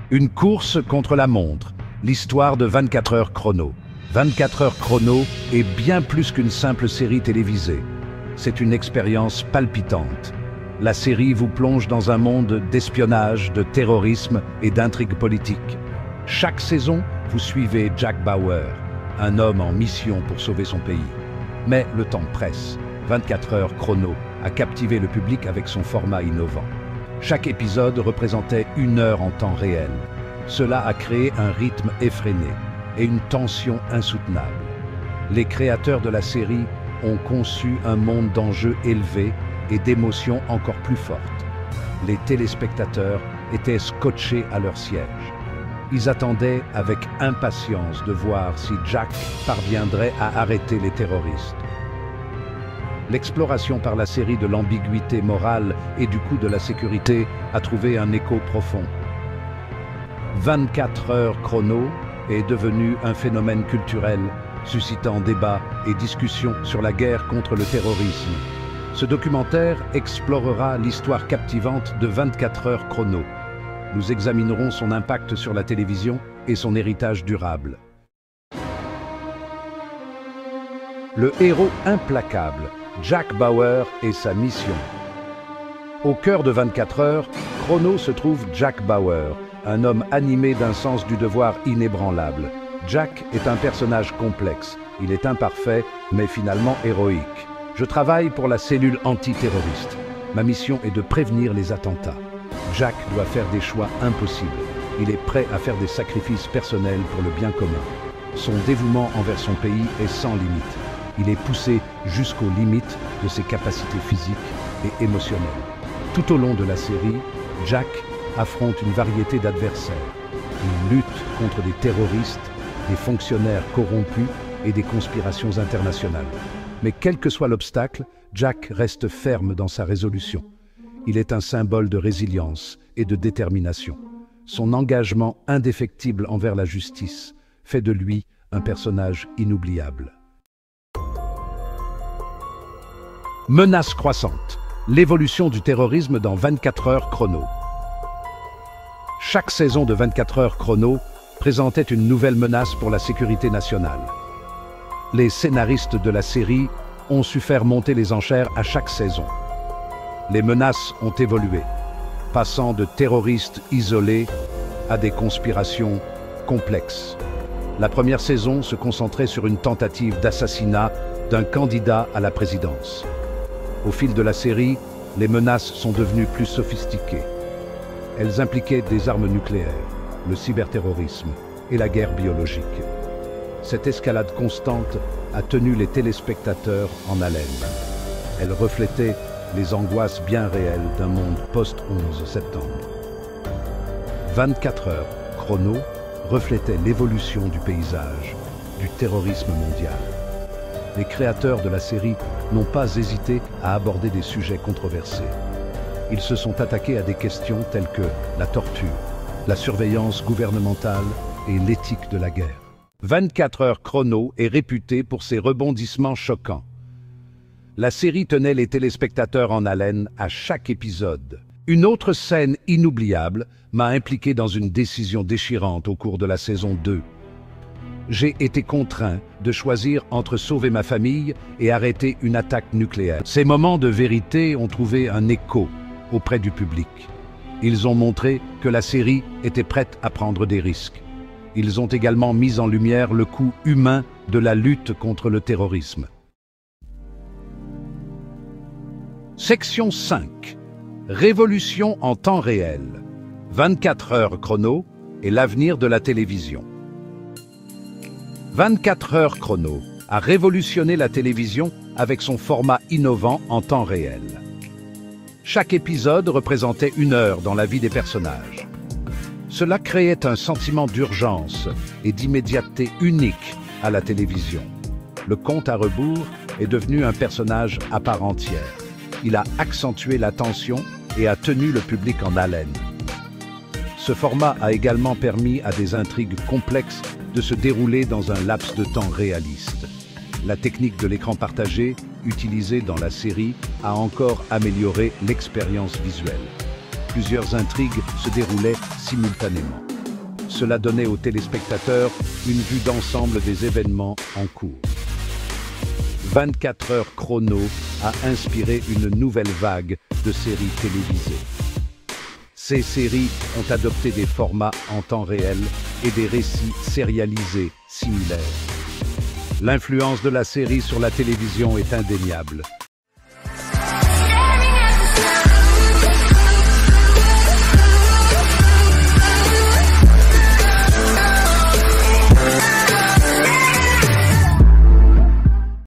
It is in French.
Une course contre la montre, l'histoire de 24 heures chrono. 24 heures chrono est bien plus qu'une simple série télévisée. C'est une expérience palpitante. La série vous plonge dans un monde d'espionnage, de terrorisme et d'intrigues politiques. Chaque saison, vous suivez Jack Bauer, un homme en mission pour sauver son pays. Mais le temps presse. 24 heures chrono a captivé le public avec son format innovant. Chaque épisode représentait 1 heure en temps réel. Cela a créé un rythme effréné et une tension insoutenable. Les créateurs de la série ont conçu un monde d'enjeux élevés et d'émotions encore plus fortes. Les téléspectateurs étaient scotchés à leur siège. Ils attendaient avec impatience de voir si Jack parviendrait à arrêter les terroristes. L'exploration par la série de l'ambiguïté morale et du coût de la sécurité a trouvé un écho profond. 24 heures chrono est devenu un phénomène culturel, suscitant débats et discussions sur la guerre contre le terrorisme. Ce documentaire explorera l'histoire captivante de 24 heures chrono. Nous examinerons son impact sur la télévision et son héritage durable. Le héros implacable, Jack Bauer et sa mission. Au cœur de 24 heures, chrono se trouve Jack Bauer, un homme animé d'un sens du devoir inébranlable. Jack est un personnage complexe. Il est imparfait, mais finalement héroïque. Je travaille pour la cellule antiterroriste. Ma mission est de prévenir les attentats. Jack doit faire des choix impossibles. Il est prêt à faire des sacrifices personnels pour le bien commun. Son dévouement envers son pays est sans limite. Il est poussé jusqu'aux limites de ses capacités physiques et émotionnelles. Tout au long de la série, Jack affronte une variété d'adversaires. Il lutte contre des terroristes, des fonctionnaires corrompus et des conspirations internationales. Mais quel que soit l'obstacle, Jack reste ferme dans sa résolution. Il est un symbole de résilience et de détermination. Son engagement indéfectible envers la justice fait de lui un personnage inoubliable. Menace croissante. L'évolution du terrorisme dans 24 heures chrono. Chaque saison de 24 heures chrono présentait une nouvelle menace pour la sécurité nationale. Les scénaristes de la série ont su faire monter les enchères à chaque saison. Les menaces ont évolué, passant de terroristes isolés à des conspirations complexes. La première saison se concentrait sur une tentative d'assassinat d'un candidat à la présidence. Au fil de la série, les menaces sont devenues plus sophistiquées. Elles impliquaient des armes nucléaires, le cyberterrorisme et la guerre biologique. Cette escalade constante a tenu les téléspectateurs en haleine. Elle reflétait les angoisses bien réelles d'un monde post-11 septembre. 24 heures chrono reflétait l'évolution du paysage, du terrorisme mondial. Les créateurs de la série n'ont pas hésité à aborder des sujets controversés. Ils se sont attaqués à des questions telles que la torture, la surveillance gouvernementale et l'éthique de la guerre. 24 heures chrono est réputé pour ses rebondissements choquants. La série tenait les téléspectateurs en haleine à chaque épisode. Une autre scène inoubliable m'a impliqué dans une décision déchirante au cours de la saison 2. J'ai été contraint de choisir entre sauver ma famille et arrêter une attaque nucléaire. Ces moments de vérité ont trouvé un écho auprès du public. Ils ont montré que la série était prête à prendre des risques. Ils ont également mis en lumière le coût humain de la lutte contre le terrorisme. Section 5. Révolution en temps réel. 24 heures chrono et l'avenir de la télévision. 24 heures chrono a révolutionné la télévision avec son format innovant en temps réel. Chaque épisode représentait 1 heure dans la vie des personnages. Cela créait un sentiment d'urgence et d'immédiateté unique à la télévision. Le compte à rebours est devenu un personnage à part entière. Il a accentué la tension et a tenu le public en haleine. Ce format a également permis à des intrigues complexes de se dérouler dans un laps de temps réaliste. La technique de l'écran partagé, utilisée dans la série, a encore amélioré l'expérience visuelle. Plusieurs intrigues se déroulaient simultanément. Cela donnait aux téléspectateurs une vue d'ensemble des événements en cours. 24 heures chrono a inspiré une nouvelle vague de séries télévisées. Ces séries ont adopté des formats en temps réel et des récits sérialisés similaires. L'influence de la série sur la télévision est indéniable.